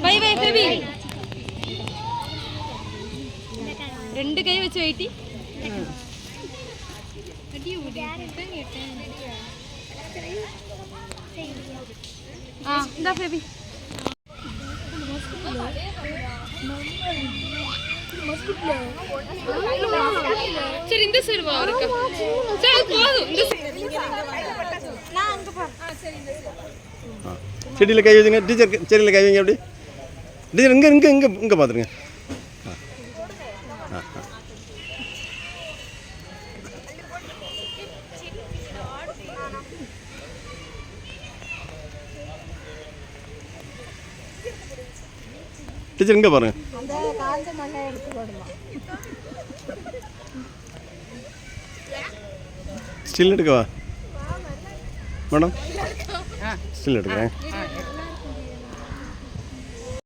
Bye bye baby. രണ്ട് കൈ വെച്ച് വെയിറ്റ്. ആ എന്താ ബേബി? சரி இந்த சைடு வா இருக்கா. சரி போதும் இந்த நான் அங்க போ. சரி இந்த சைடு. செடியில கை வைங்க டீச்சர், செடியில கை வைங்க அப்படி. டீச்சர் இங்க இங்க இங்க இங்க பாத்துருங்க. டீச்சர் இங்க பாருங்க. அந்த காஞ்ச மண்ணை எடுத்து போடுமா. Still எடுக்கவா madam? ஸ்டில் எடுக்கிறேன்.